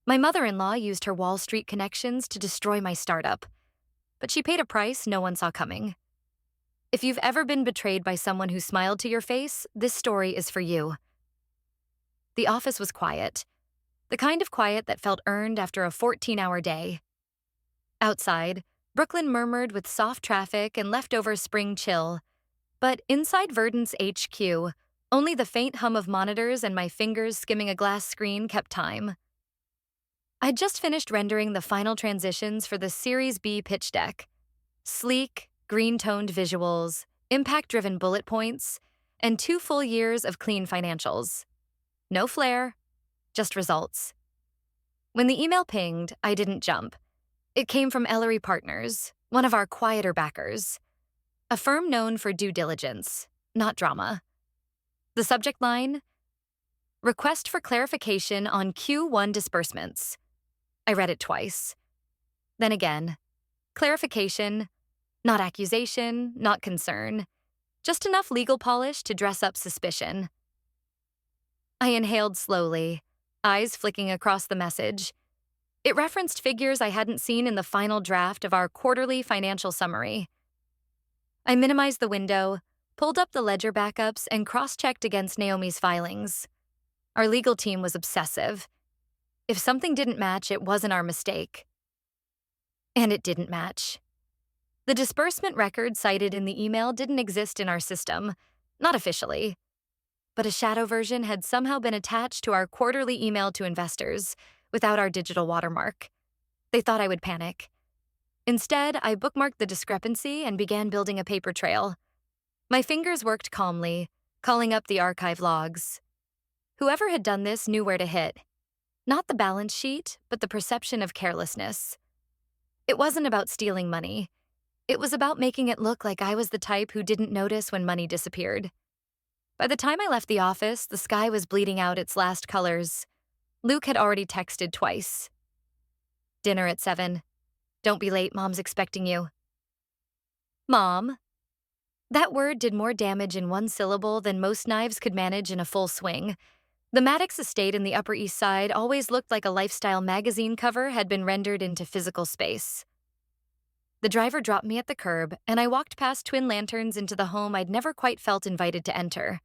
My mother-in-law used her Wall Street connections to destroy my startup, but she paid a price no one saw coming. If you've ever been betrayed by someone who smiled to your face, this story is for you. The office was quiet, the kind of quiet that felt earned after a 14-hour day. Outside, Brooklyn murmured with soft traffic and leftover spring chill, but inside Verdance HQ, only the faint hum of monitors and my fingers skimming a glass screen kept time. I'd just finished rendering the final transitions for the Series B pitch deck. Sleek, green-toned visuals, impact-driven bullet points, and 2 full years of clean financials. No flair, just results. When the email pinged, I didn't jump. It came from Ellery Partners, one of our quieter backers, a firm known for due diligence, not drama. The subject line: request for clarification on Q1 disbursements. I read it twice. Then again, clarification, not accusation, not concern, just enough legal polish to dress up suspicion. I inhaled slowly, eyes flicking across the message. It referenced figures I hadn't seen in the final draft of our quarterly financial summary. I minimized the window, pulled up the ledger backups, and cross-checked against Naomi's filings. Our legal team was obsessive. If something didn't match, it wasn't our mistake. And it didn't match. The disbursement record cited in the email didn't exist in our system, not officially. But a shadow version had somehow been attached to our quarterly email to investors, without our digital watermark. They thought I would panic. Instead, I bookmarked the discrepancy and began building a paper trail. My fingers worked calmly, calling up the archive logs. Whoever had done this knew where to hit. Not the balance sheet, but the perception of carelessness. It wasn't about stealing money. It was about making it look like I was the type who didn't notice when money disappeared. By the time I left the office, the sky was bleeding out its last colors. Luke had already texted twice. Dinner at 7. Don't be late, Mom's expecting you. Mom. That word did more damage in one syllable than most knives could manage in a full swing. The Maddox estate in the Upper East Side always looked like a lifestyle magazine cover had been rendered into physical space. The driver dropped me at the curb, and I walked past twin lanterns into the home I'd never quite felt invited to enter.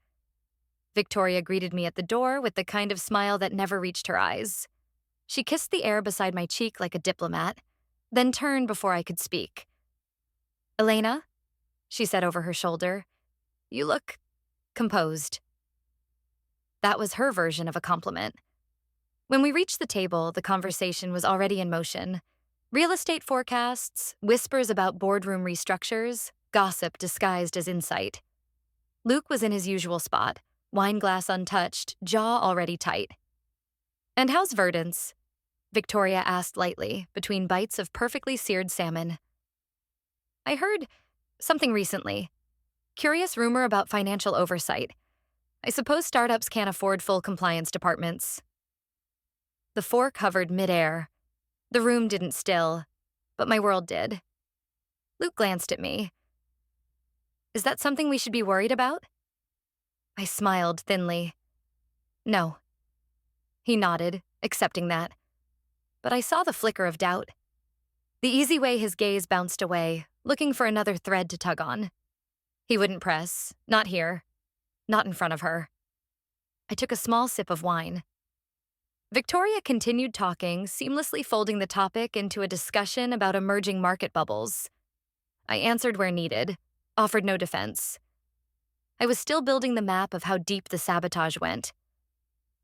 Victoria greeted me at the door with the kind of smile that never reached her eyes. She kissed the air beside my cheek like a diplomat, then turned before I could speak. Elena, she said over her shoulder, you look composed. That was her version of a compliment. When we reached the table, the conversation was already in motion. Real estate forecasts, whispers about boardroom restructures, gossip disguised as insight. Luke was in his usual spot, wine glass untouched, jaw already tight. And how's Verdance? Victoria asked lightly, between bites of perfectly seared salmon. I heard something recently. Curious rumor about financial oversight. I suppose startups can't afford full compliance departments. The fork hovered midair. The room didn't still, but my world did. Luke glanced at me. Is that something we should be worried about? I smiled thinly. No. He nodded, accepting that. But I saw the flicker of doubt. The easy way his gaze bounced away, looking for another thread to tug on. He wouldn't press, not here, not in front of her. I took a small sip of wine. Victoria continued talking, seamlessly folding the topic into a discussion about emerging market bubbles. I answered where needed, offered no defense. I was still building the map of how deep the sabotage went.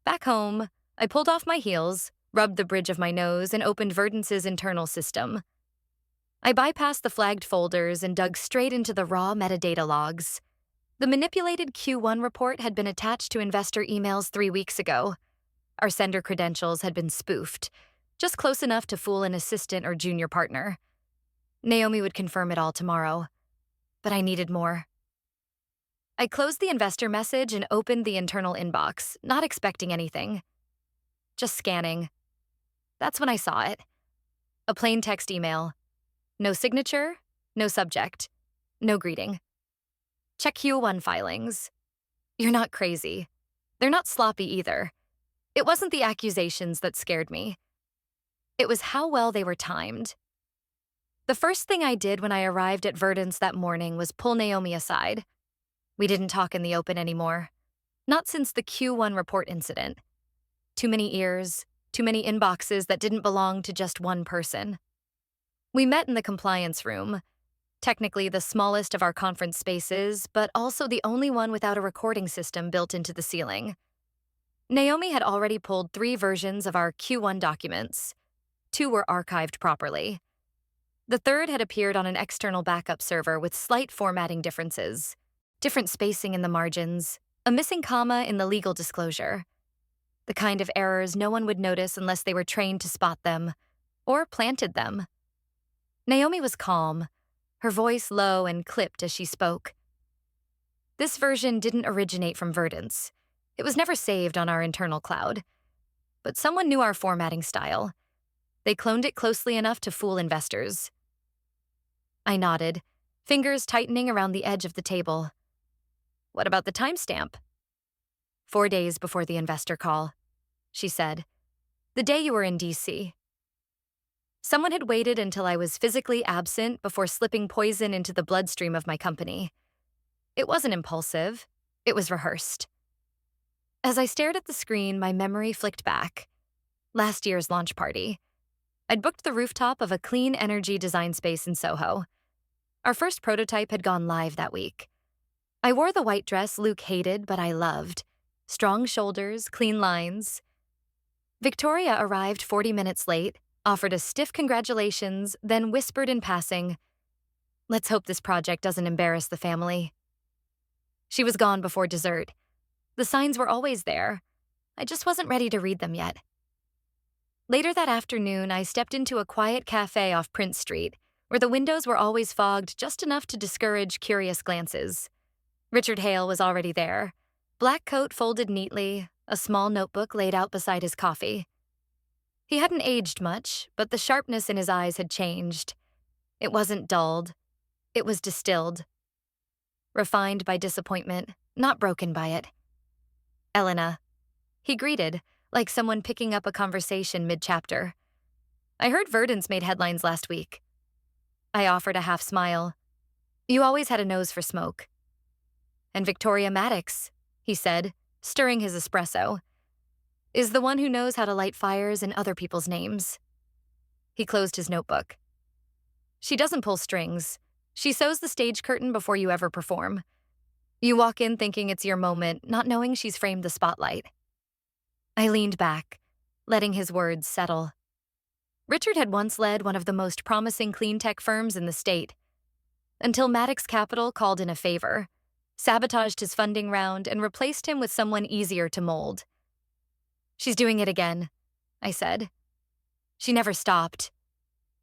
Back home, I pulled off my heels, rubbed the bridge of my nose, and opened Verdance's internal system. I bypassed the flagged folders and dug straight into the raw metadata logs. The manipulated Q1 report had been attached to investor emails 3 weeks ago. Our sender credentials had been spoofed, just close enough to fool an assistant or junior partner. Naomi would confirm it all tomorrow, but I needed more. I closed the investor message and opened the internal inbox, not expecting anything. Just scanning. That's when I saw it. A plain text email. No signature, no subject, no greeting. Check Q1 filings. You're not crazy. They're not sloppy either. It wasn't the accusations that scared me. It was how well they were timed. The first thing I did when I arrived at Verdance that morning was pull Naomi aside. We didn't talk in the open anymore. Not since the Q1 report incident. Too many ears, too many inboxes that didn't belong to just one person. We met in the compliance room, technically the smallest of our conference spaces, but also the only one without a recording system built into the ceiling. Naomi had already pulled 3 versions of our Q1 documents. 2 were archived properly. The third had appeared on an external backup server with slight formatting differences, different spacing in the margins, a missing comma in the legal disclosure. The kind of errors no one would notice unless they were trained to spot them, or planted them. Naomi was calm, her voice low and clipped as she spoke. This version didn't originate from Verdance. It was never saved on our internal cloud. But someone knew our formatting style. They cloned it closely enough to fool investors. I nodded, fingers tightening around the edge of the table. What about the timestamp? 4 days before the investor call, she said. The day you were in DC. Someone had waited until I was physically absent before slipping poison into the bloodstream of my company. It wasn't impulsive. It was rehearsed. As I stared at the screen, my memory flicked back. Last year's launch party. I'd booked the rooftop of a clean energy design space in Soho. Our first prototype had gone live that week. I wore the white dress Luke hated, but I loved. Strong shoulders, clean lines. Victoria arrived 40 minutes late, offered a stiff congratulations, then whispered in passing, "Let's hope this project doesn't embarrass the family." She was gone before dessert. The signs were always there. I just wasn't ready to read them yet. Later that afternoon, I stepped into a quiet cafe off Prince Street, where the windows were always fogged just enough to discourage curious glances. Richard Hale was already there, black coat folded neatly, a small notebook laid out beside his coffee. He hadn't aged much, but the sharpness in his eyes had changed. It wasn't dulled. It was distilled. Refined by disappointment, not broken by it. Elena. He greeted, like someone picking up a conversation mid-chapter. I heard Verdance made headlines last week. I offered a half smile. You always had a nose for smoke. And Victoria Maddox, he said, stirring his espresso, is the one who knows how to light fires in other people's names. He closed his notebook. She doesn't pull strings. She sews the stage curtain before you ever perform. You walk in thinking it's your moment, not knowing she's framed the spotlight. I leaned back, letting his words settle. Richard had once led one of the most promising clean tech firms in the state, until Maddox Capital called in a favor, sabotaged his funding round, and replaced him with someone easier to mold. She's doing it again, I said. She never stopped,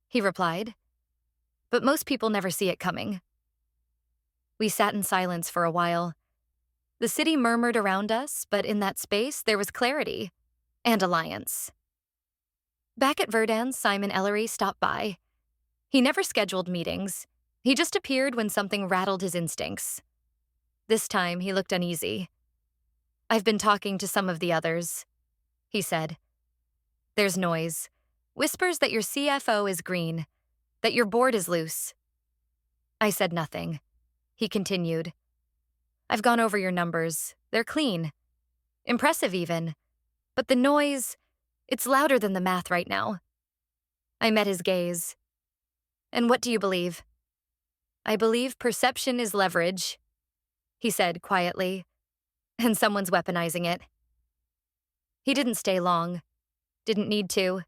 he replied. But most people never see it coming. We sat in silence for a while. The city murmured around us, but in that space there was clarity and alliance. Back at Verdance, Simon Ellery stopped by. He never scheduled meetings. He just appeared when something rattled his instincts. This time, he looked uneasy. I've been talking to some of the others, he said. There's noise. Whispers that your CFO is green, that your board is loose. I said nothing. He continued. I've gone over your numbers. They're clean. Impressive even. But the noise, it's louder than the math right now. I met his gaze. And what do you believe? I believe perception is leverage, he said quietly, and someone's weaponizing it. He didn't stay long. Didn't need to.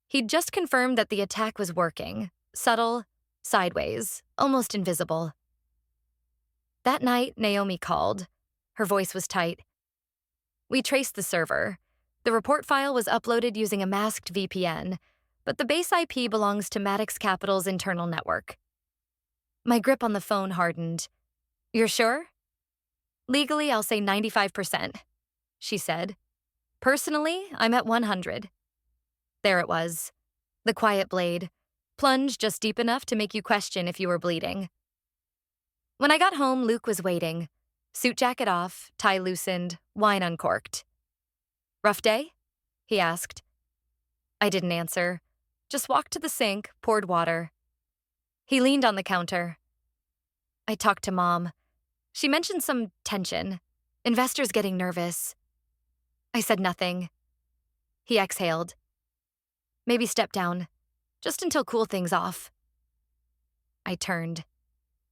He'd just confirmed that the attack was working, subtle, sideways, almost invisible. That night, Naomi called. Her voice was tight. We traced the server. The report file was uploaded using a masked VPN, but the base IP belongs to Maddox Capital's internal network. My grip on the phone hardened. You're sure? Legally, I'll say 95%, she said. Personally, I'm at 100. There it was. The quiet blade, plunged just deep enough to make you question if you were bleeding. When I got home, Luke was waiting. Suit jacket off, tie loosened, wine uncorked. Rough day? He asked. I didn't answer. Just walked to the sink, poured water. He leaned on the counter. I talked to Mom. She mentioned some tension. Investors getting nervous. I said nothing. He exhaled. Maybe step down, just until cool things off. I turned,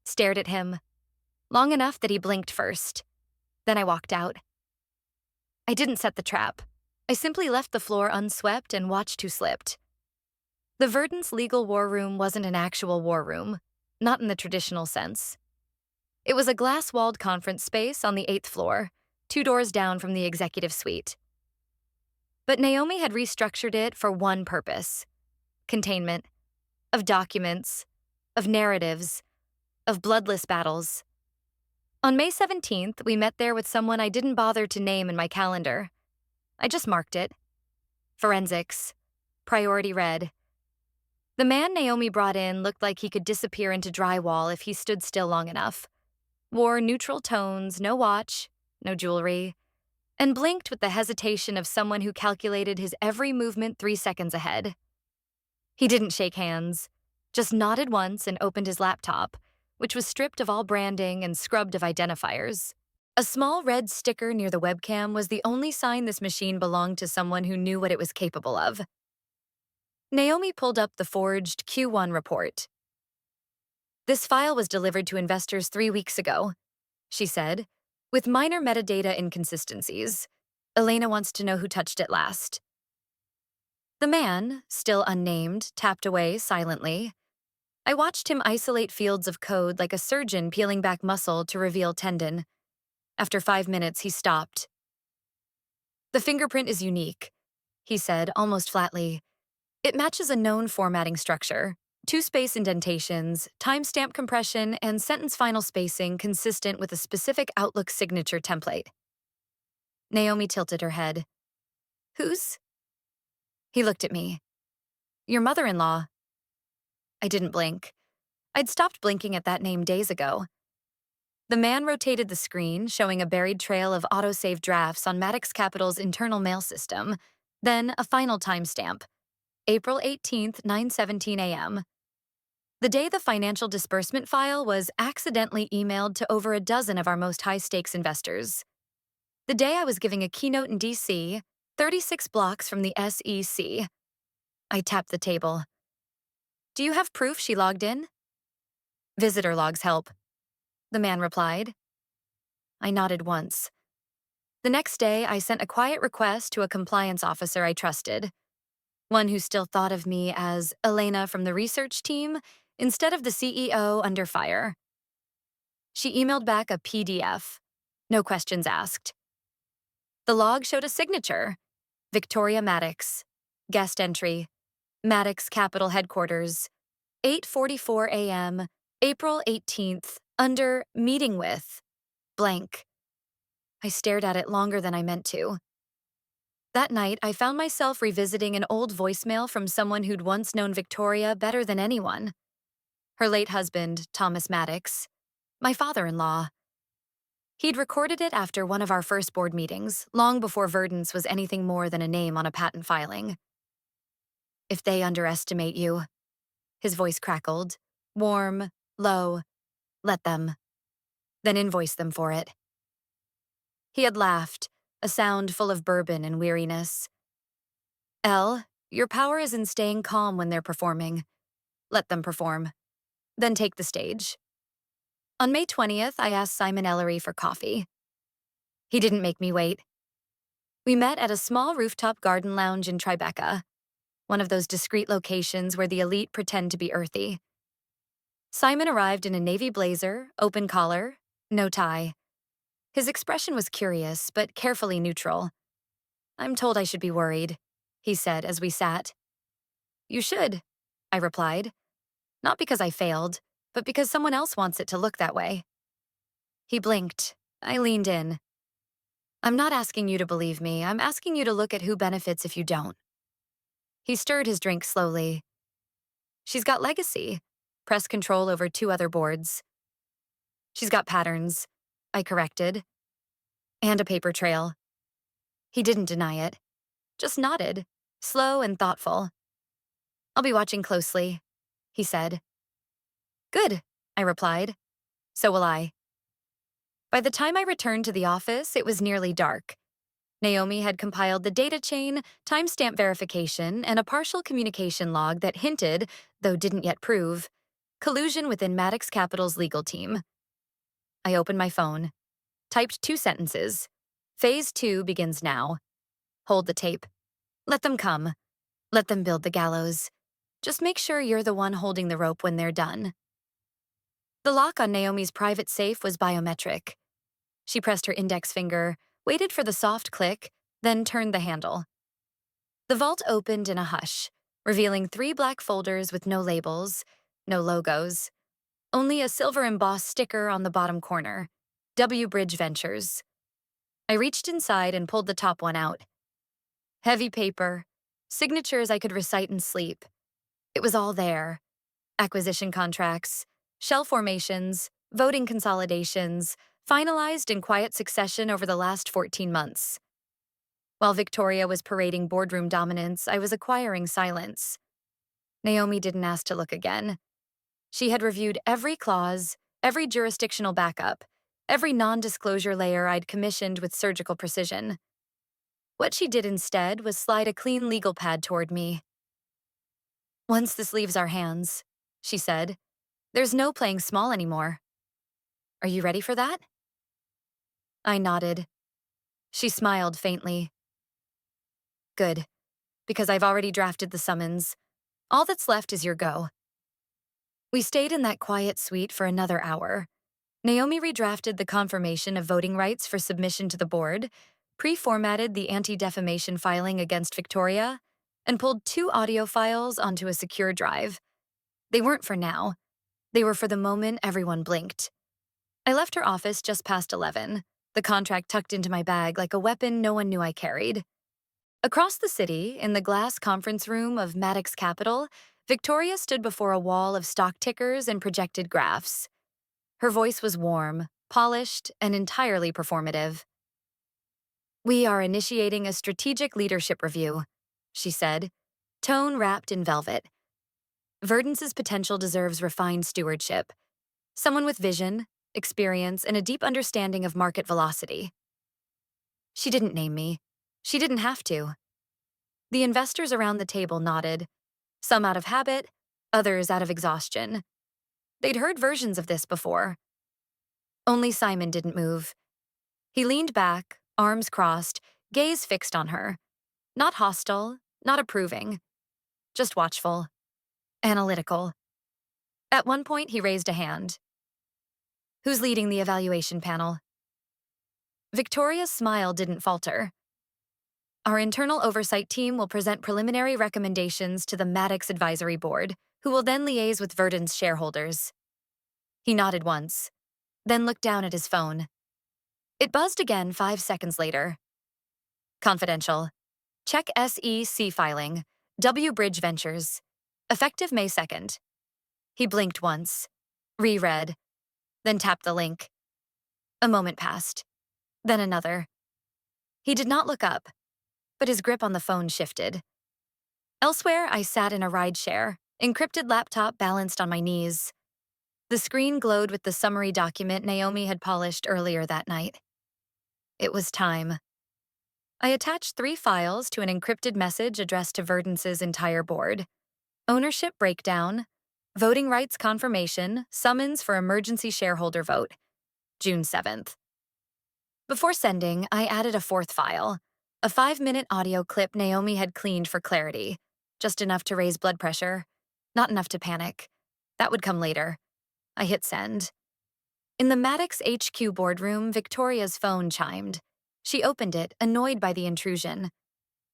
stared at him, long enough that he blinked first. Then I walked out. I didn't set the trap. I simply left the floor unswept and watched who slipped. The Verdance legal war room wasn't an actual war room, not in the traditional sense. It was a glass-walled conference space on the 8th floor, 2 doors down from the executive suite. But Naomi had restructured it for one purpose: containment, of documents, of narratives, of bloodless battles. On May 17th, we met there with someone I didn't bother to name in my calendar. I just marked it. Forensics. Priority red. The man Naomi brought in looked like he could disappear into drywall if he stood still long enough. Wore neutral tones, no watch, no jewelry, and blinked with the hesitation of someone who calculated his every movement 3 seconds ahead. He didn't shake hands, just nodded once and opened his laptop, which was stripped of all branding and scrubbed of identifiers. A small red sticker near the webcam was the only sign this machine belonged to someone who knew what it was capable of. Naomi pulled up the forged Q1 report. "This file was delivered to investors 3 weeks ago," she said, "with minor metadata inconsistencies. Elena wants to know who touched it last." The man, still unnamed, tapped away silently. I watched him isolate fields of code like a surgeon peeling back muscle to reveal tendon. After 5 minutes, he stopped. "The fingerprint is unique," he said, almost flatly. "It matches a known formatting structure: 2 space indentations, timestamp compression, and sentence final spacing consistent with a specific Outlook signature template." Naomi tilted her head. "Whose?" He looked at me. "Your mother-in-law." I didn't blink. I'd stopped blinking at that name days ago. The man rotated the screen, showing a buried trail of autosave drafts on Maddox Capital's internal mail system, then a final timestamp: April 18th, 9:17 a.m. The day the financial disbursement file was accidentally emailed to over a dozen of our most high-stakes investors. The day I was giving a keynote in D.C., 36 blocks from the SEC. I tapped the table. "Do you have proof she logged in?" "Visitor logs help," the man replied. I nodded once. The next day, I sent a quiet request to a compliance officer I trusted, one who still thought of me as Elena from the research team instead of the CEO under fire. She emailed back a PDF. No questions asked. The log showed a signature: Victoria Maddox. Guest entry: Maddox Capital Headquarters, 8:44 a.m., April 18th, under meeting with blank. I stared at it longer than I meant to. That night, I found myself revisiting an old voicemail from someone who'd once known Victoria better than anyone. Her late husband, Thomas Maddox, my father-in-law. He'd recorded it after one of our first board meetings, long before Verdance was anything more than a name on a patent filing. "If they underestimate you," his voice crackled, warm, low, "let them. Then invoice them for it." He had laughed, a sound full of bourbon and weariness. "Elle, your power is in staying calm when they're performing. Let them perform. Then take the stage." On May 20th, I asked Simon Ellery for coffee. He didn't make me wait. We met at a small rooftop garden lounge in Tribeca, one of those discreet locations where the elite pretend to be earthy. Simon arrived in a navy blazer, open collar, no tie. His expression was curious, but carefully neutral. "I'm told I should be worried," he said as we sat. "You should," I replied. "Not because I failed, but because someone else wants it to look that way." He blinked. I leaned in. "I'm not asking you to believe me. I'm asking you to look at who benefits if you don't." He stirred his drink slowly. "She's got legacy, press control over 2 other boards." "She's got patterns," I corrected. "And a paper trail." He didn't deny it, just nodded, slow and thoughtful. I'll be watching closely, he said. Good, I replied. So will I. By the time I returned to the office, it was nearly dark. Naomi had compiled the data chain, timestamp verification, and a partial communication log that hinted, though didn't yet prove, collusion within Maddox Capital's legal team. I opened my phone, typed 2 sentences. Phase 2 begins now. Hold the tape. Let them come. Let them build the gallows. Just make sure you're the one holding the rope when they're done. The lock on Naomi's private safe was biometric. She pressed her index finger, waited for the soft click, then turned the handle. The vault opened in a hush, revealing 3 black folders with no labels, no logos, only a silver embossed sticker on the bottom corner, W Bridge Ventures. I reached inside and pulled the top one out. Heavy paper, signatures I could recite in sleep. It was all there. Acquisition contracts, shell formations, voting consolidations, finalized in quiet succession over the last 14 months. While Victoria was parading boardroom dominance, I was acquiring silence. Naomi didn't ask to look again. She had reviewed every clause, every jurisdictional backup, every non-disclosure layer I'd commissioned with surgical precision. What she did instead was slide a clean legal pad toward me. Once this leaves our hands, she said, there's no playing small anymore. Are you ready for that? I nodded. She smiled faintly. Good, because I've already drafted the summons. All that's left is your go. We stayed in that quiet suite for another hour. Naomi redrafted the confirmation of voting rights for submission to the board, pre-formatted the anti-defamation filing against Victoria, and pulled 2 audio files onto a secure drive. They weren't for now. They were for the moment everyone blinked. I left her office just past 11, the contract tucked into my bag like a weapon no one knew I carried. Across the city, in the glass conference room of Maddox Capital, Victoria stood before a wall of stock tickers and projected graphs. Her voice was warm, polished, and entirely performative. We are initiating a strategic leadership review, she said, tone wrapped in velvet. Verdance's potential deserves refined stewardship. Someone with vision, experience, and a deep understanding of market velocity. She didn't name me. She didn't have to. The investors around the table nodded, some out of habit, others out of exhaustion. They'd heard versions of this before. Only Simon didn't move. He leaned back, arms crossed, gaze fixed on her. Not hostile, not approving, just watchful, analytical. At one point, he raised a hand. Who's leading the evaluation panel? Victoria's smile didn't falter. Our internal oversight team will present preliminary recommendations to the Maddox Advisory Board, who will then liaise with Verdance shareholders. He nodded once, then looked down at his phone. It buzzed again 5 seconds later. Confidential. Check SEC filing. W Bridge Ventures. Effective May 2nd. He blinked once, reread, then tapped the link. A moment passed, then another. He did not look up, but his grip on the phone shifted. Elsewhere, I sat in a rideshare, encrypted laptop balanced on my knees. The screen glowed with the summary document Naomi had polished earlier that night. It was time. I attached 3 files to an encrypted message addressed to Verdance's entire board. Ownership breakdown, voting rights confirmation, summons for emergency shareholder vote, June 7th. Before sending, I added a 4th file, a 5-minute audio clip Naomi had cleaned for clarity, just enough to raise blood pressure, not enough to panic. That would come later. I hit send. In the Maddox HQ boardroom, Victoria's phone chimed. She opened it, annoyed by the intrusion.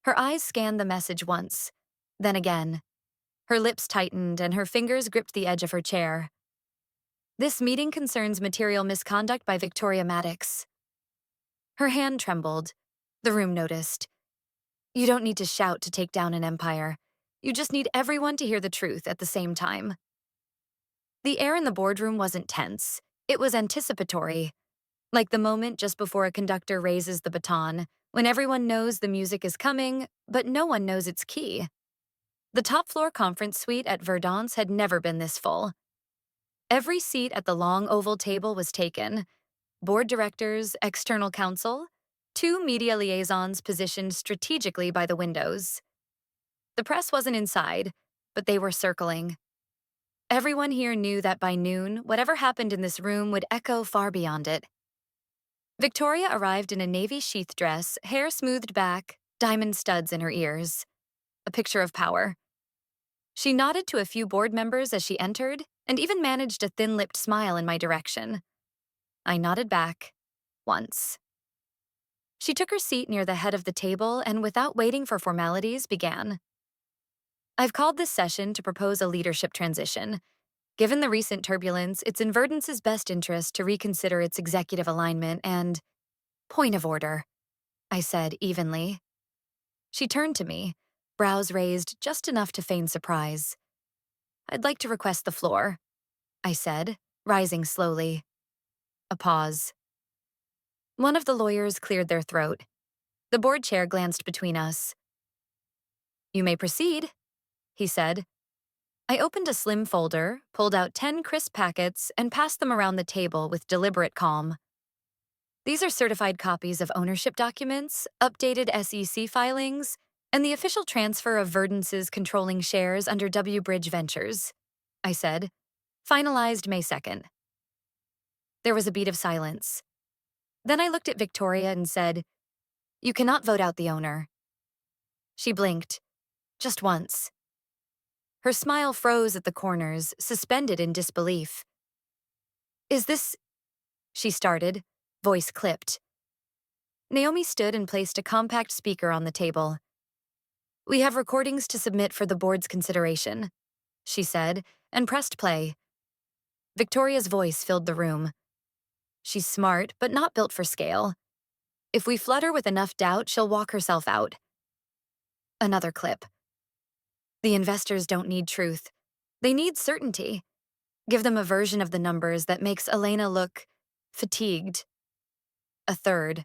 Her eyes scanned the message once, then again. Her lips tightened and her fingers gripped the edge of her chair. This meeting concerns material misconduct by Victoria Maddox. Her hand trembled. The room noticed. You don't need to shout to take down an empire. You just need everyone to hear the truth at the same time. The air in the boardroom wasn't tense. It was anticipatory, like the moment just before a conductor raises the baton, when everyone knows the music is coming, but no one knows its key. The top-floor conference suite at Verdance had never been this full. Every seat at the long oval table was taken. Board directors, external counsel, two media liaisons positioned strategically by the windows. The press wasn't inside, but they were circling. Everyone here knew that by noon, whatever happened in this room would echo far beyond it. Victoria arrived in a navy sheath dress, hair smoothed back, diamond studs in her ears. A picture of power. She nodded to a few board members as she entered, and even managed a thin-lipped smile in my direction. I nodded back, once. She took her seat near the head of the table and, without waiting for formalities, began. I've called this session to propose a leadership transition. Given the recent turbulence, it's in Verdance's best interest to reconsider its executive alignment and… Point of order, I said evenly. She turned to me, brows raised just enough to feign surprise. I'd like to request the floor, I said, rising slowly. A pause. One of the lawyers cleared their throat. The board chair glanced between us. You may proceed, he said. I opened a slim folder, pulled out 10 crisp packets, and passed them around the table with deliberate calm. These are certified copies of ownership documents, updated SEC filings, and the official transfer of Verdance's controlling shares under W. Bridge Ventures, I said, finalized May 2nd. There was a beat of silence. Then I looked at Victoria and said, You cannot vote out the owner. She blinked, just once. Her smile froze at the corners, suspended in disbelief. Is this… she started, voice clipped. Naomi stood and placed a compact speaker on the table. We have recordings to submit for the board's consideration, she said, and pressed play. Victoria's voice filled the room. She's smart, but not built for scale. If we flood her with enough doubt, she'll walk herself out. Another clip. The investors don't need truth. They need certainty. Give them a version of the numbers that makes Elena look fatigued. A third.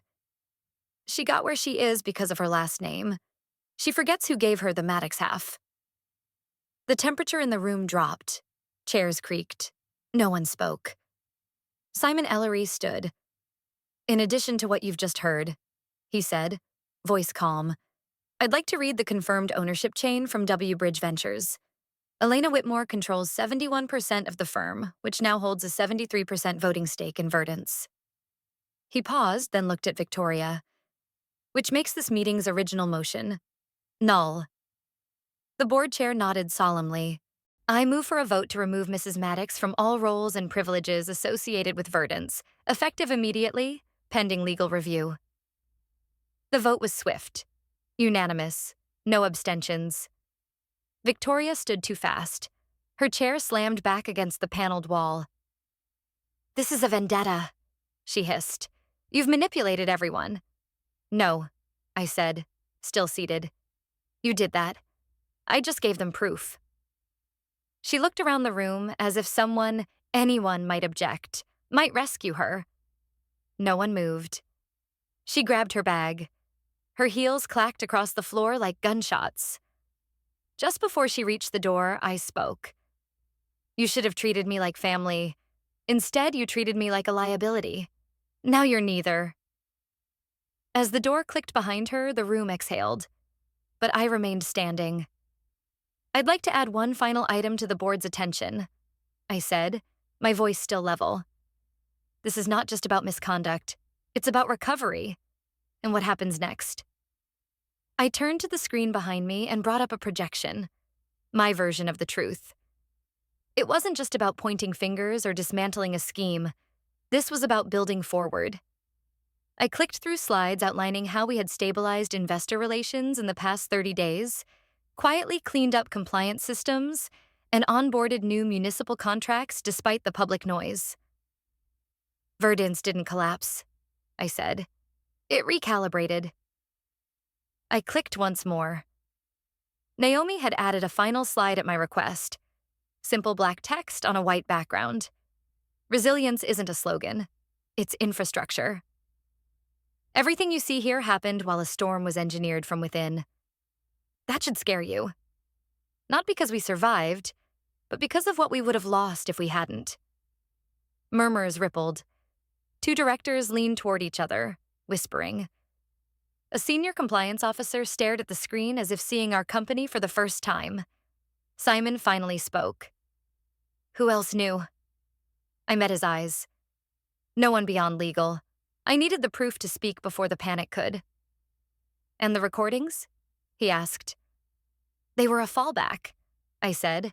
She got where she is because of her last name. She forgets who gave her the Maddox half. The temperature in the room dropped. Chairs creaked. No one spoke. Simon Ellery stood. In addition to what you've just heard, he said, voice calm, I'd like to read the confirmed ownership chain from W. Bridge Ventures. Elena Whitmore controls 71% of the firm, which now holds a 73% voting stake in Verdance. He paused, then looked at Victoria. Which makes this meeting's original motion null. The board chair nodded solemnly. I move for a vote to remove Mrs. Maddox from all roles and privileges associated with Verdance, effective immediately, pending legal review. The vote was swift. Unanimous. No abstentions. Victoria stood too fast. Her chair slammed back against the paneled wall. This is a vendetta, she hissed. You've manipulated everyone. No, I said, still seated. You did that. I just gave them proof. She looked around the room as if someone, anyone might object, might rescue her. No one moved. She grabbed her bag. Her heels clacked across the floor like gunshots. Just before she reached the door, I spoke. You should have treated me like family. Instead, you treated me like a liability. Now you're neither. As the door clicked behind her, the room exhaled. But I remained standing. I'd like to add one final item to the board's attention, I said, my voice still level. This is not just about misconduct. It's about recovery. And what happens next? I turned to the screen behind me and brought up a projection, my version of the truth. It wasn't just about pointing fingers or dismantling a scheme. This was about building forward. I clicked through slides outlining how we had stabilized investor relations in the past 30 days, quietly cleaned up compliance systems, and onboarded new municipal contracts despite the public noise. Verdance didn't collapse, I said. It recalibrated. I clicked once more. Naomi had added a final slide at my request. Simple black text on a white background. Resilience isn't a slogan. It's infrastructure. Everything you see here happened while a storm was engineered from within. That should scare you. Not because we survived, but because of what we would have lost if we hadn't. Murmurs rippled. Two directors leaned toward each other, whispering. A senior compliance officer stared at the screen as if seeing our company for the first time. Simon finally spoke. Who else knew? I met his eyes. No one beyond legal. I needed the proof to speak before the panic could. And the recordings? He asked. They were a fallback, I said.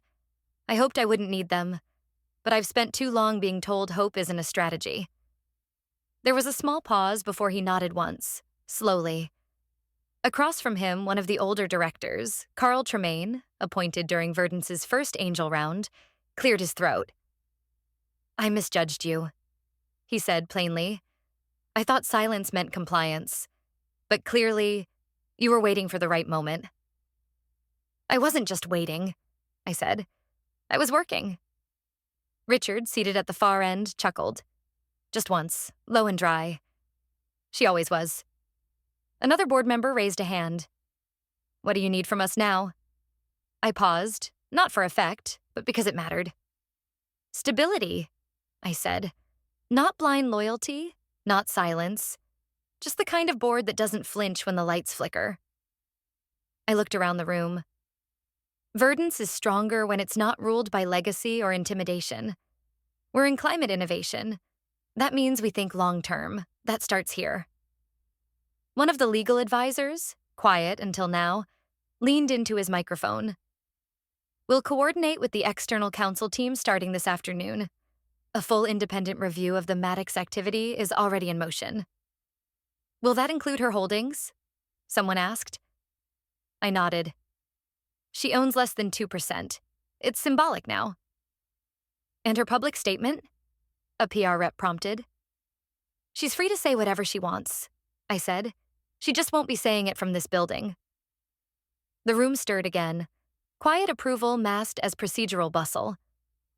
I hoped I wouldn't need them, but I've spent too long being told hope isn't a strategy. There was a small pause before he nodded once, slowly. Across from him, one of the older directors, Carl Tremaine, appointed during Verdance's first Angel round, cleared his throat. I misjudged you, he said plainly. I thought silence meant compliance, but clearly, you were waiting for the right moment. I wasn't just waiting, I said. I was working. Richard, seated at the far end, chuckled. Just once, low and dry. She always was. Another board member raised a hand. What do you need from us now? I paused, not for effect, but because it mattered. Stability, I said. Not blind loyalty, not silence. Just the kind of board that doesn't flinch when the lights flicker. I looked around the room. Verdance is stronger when it's not ruled by legacy or intimidation. We're in climate innovation. That means we think long-term. That starts here. One of the legal advisors, quiet until now, leaned into his microphone. We'll coordinate with the external counsel team starting this afternoon. A full independent review of the Maddox activity is already in motion. Will that include her holdings? Someone asked. I nodded. She owns less than 2%. It's symbolic now. And her public statement? A PR rep prompted. She's free to say whatever she wants, I said. She just won't be saying it from this building. The room stirred again. Quiet approval masked as procedural bustle.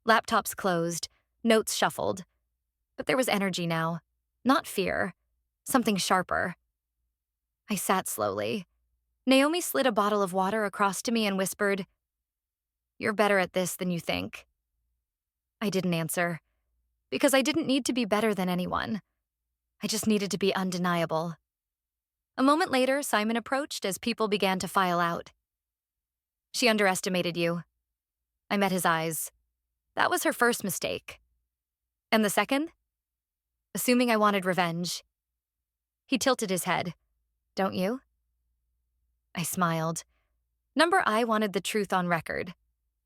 Laptops closed, notes shuffled. But there was energy now, not fear, something sharper. I sat slowly. Naomi slid a bottle of water across to me and whispered, You're better at this than you think. I didn't answer, because I didn't need to be better than anyone. I just needed to be undeniable. A moment later, Simon approached as people began to file out. She underestimated you. I met his eyes. That was her first mistake. And the second? Assuming I wanted revenge. He tilted his head. Don't you? I smiled. Number I wanted the truth on record.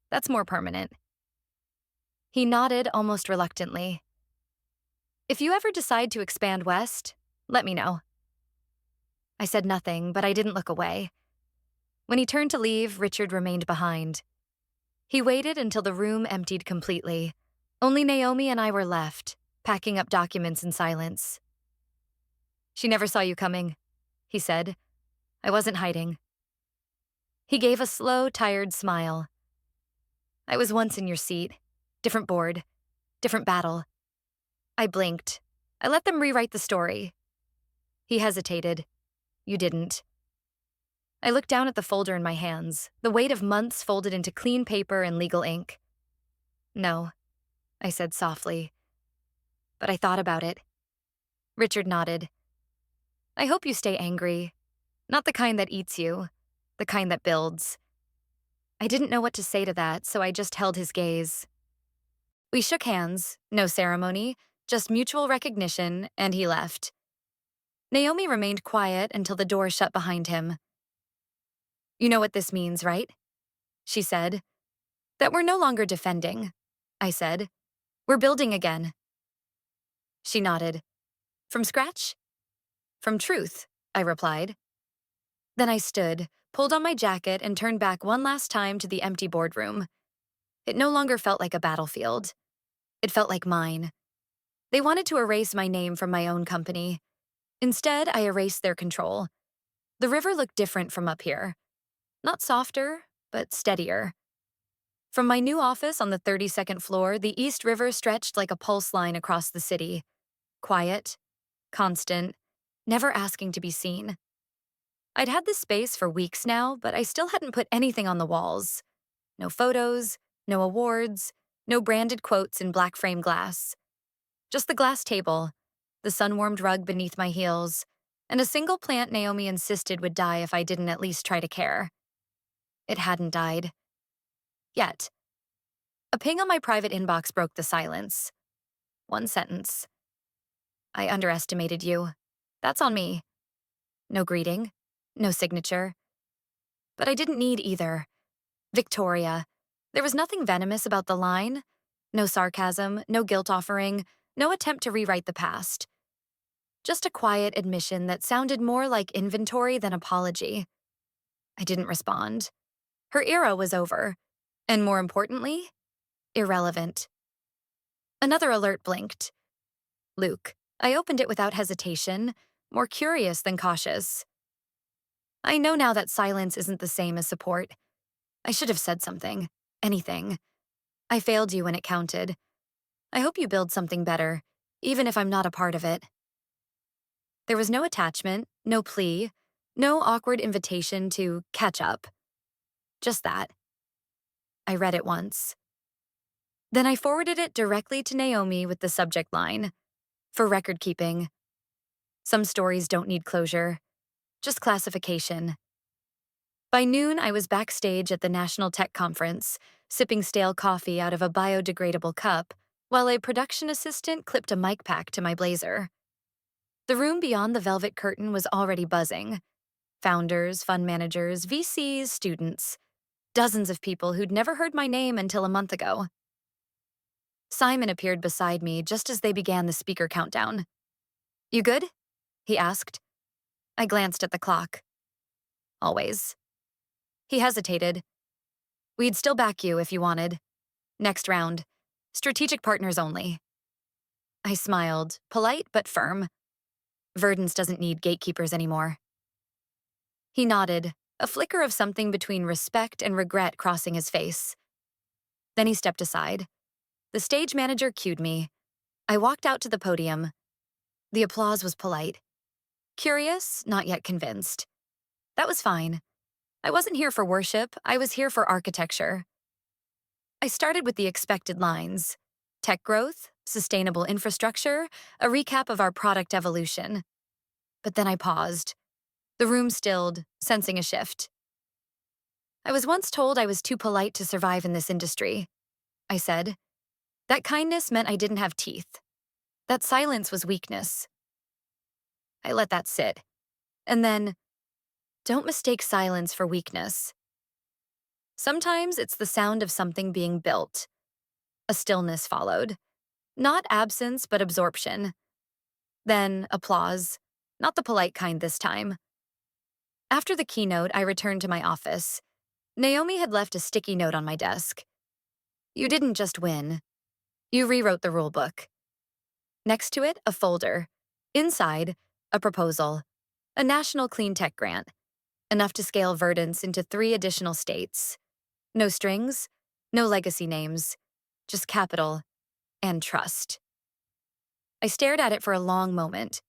That's more permanent. He nodded almost reluctantly. If you ever decide to expand west, let me know. I said nothing, but I didn't look away. When he turned to leave, Richard remained behind. He waited until the room emptied completely. Only Naomi and I were left, packing up documents in silence. She never saw you coming, he said. I wasn't hiding. He gave a slow, tired smile. I was once in your seat. Different board. Different battle. I blinked. I let them rewrite the story. He hesitated. You didn't. I looked down at the folder in my hands, the weight of months folded into clean paper and legal ink. No, I said softly. But I thought about it. Richard nodded. I hope you stay angry. Not the kind that eats you, the kind that builds. I didn't know what to say to that, so I just held his gaze. We shook hands, no ceremony, just mutual recognition, and he left. Naomi remained quiet until the door shut behind him. You know what this means, right? She said. That we're no longer defending, I said. We're building again. She nodded. From scratch? From truth, I replied. Then I stood, pulled on my jacket, and turned back one last time to the empty boardroom. It no longer felt like a battlefield. It felt like mine. They wanted to erase my name from my own company. Instead, I erased their control. The river looked different from up here. Not softer, but steadier. From my new office on the 32nd floor, the East River stretched like a pulse line across the city. Quiet, constant, never asking to be seen. I'd had this space for weeks now, but I still hadn't put anything on the walls. No photos, no awards, no branded quotes in black frame glass. Just the glass table, the sun-warmed rug beneath my heels, and a single plant Naomi insisted would die if I didn't at least try to care. It hadn't died. Yet. A ping on my private inbox broke the silence. One sentence. I underestimated you. That's on me. No greeting. No signature. But I didn't need either. Victoria. There was nothing venomous about the line. No sarcasm, no guilt offering, no attempt to rewrite the past. Just a quiet admission that sounded more like inventory than apology. I didn't respond. Her era was over. And more importantly, irrelevant. Another alert blinked. Luke. I opened it without hesitation, more curious than cautious. I know now that silence isn't the same as support. I should have said something. Anything. I failed you when it counted. I hope you build something better, even if I'm not a part of it. There was no attachment, no plea, no awkward invitation to catch up. Just that. I read it once. Then I forwarded it directly to Naomi with the subject line, for record keeping. Some stories don't need closure, just classification. By noon, I was backstage at the National Tech Conference, sipping stale coffee out of a biodegradable cup, while a production assistant clipped a mic pack to my blazer. The room beyond the velvet curtain was already buzzing. Founders, fund managers, VCs, students. Dozens of people who'd never heard my name until a month ago. Simon appeared beside me just as they began the speaker countdown. You good? He asked. I glanced at the clock. Always. He hesitated. We'd still back you if you wanted. Next round. Strategic partners only. I smiled, polite but firm. Verdance doesn't need gatekeepers anymore. He nodded, a flicker of something between respect and regret crossing his face. Then he stepped aside. The stage manager cued me. I walked out to the podium. The applause was polite. Curious, not yet convinced. That was fine. I wasn't here for worship, I was here for architecture. I started with the expected lines. Tech growth, sustainable infrastructure, a recap of our product evolution. But then I paused. The room stilled, sensing a shift. I was once told I was too polite to survive in this industry. I said. That kindness meant I didn't have teeth. That silence was weakness. I let that sit. And then, don't mistake silence for weakness. Sometimes it's the sound of something being built. A stillness followed. Not absence, but absorption. Then applause. Not the polite kind this time. After the keynote, I returned to my office. Naomi had left a sticky note on my desk. You didn't just win. You rewrote the rulebook. Next to it, a folder. Inside, a proposal. A national clean tech grant. Enough to scale Verdance into 3 additional states. No strings, no legacy names. Just capital and trust. I stared at it for a long moment,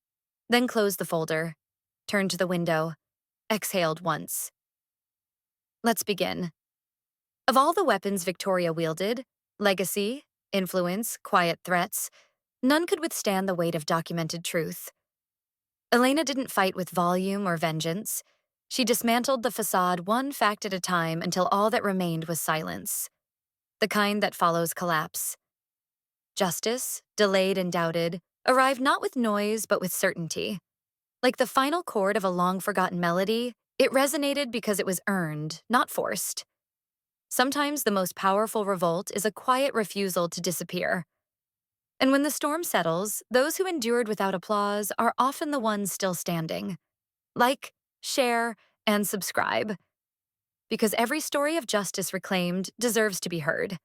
then closed the folder, turned to the window, exhaled once. Let's begin. Of all the weapons Victoria wielded, legacy, influence, quiet threats, none could withstand the weight of documented truth. Elena didn't fight with volume or vengeance. She dismantled the facade one fact at a time until all that remained was silence. The kind that follows collapse. Justice, delayed and doubted, arrived not with noise but with certainty. Like the final chord of a long-forgotten melody, it resonated because it was earned, not forced. Sometimes the most powerful revolt is a quiet refusal to disappear. And when the storm settles, those who endured without applause are often the ones still standing. Like, share, and subscribe. Because every story of justice reclaimed deserves to be heard.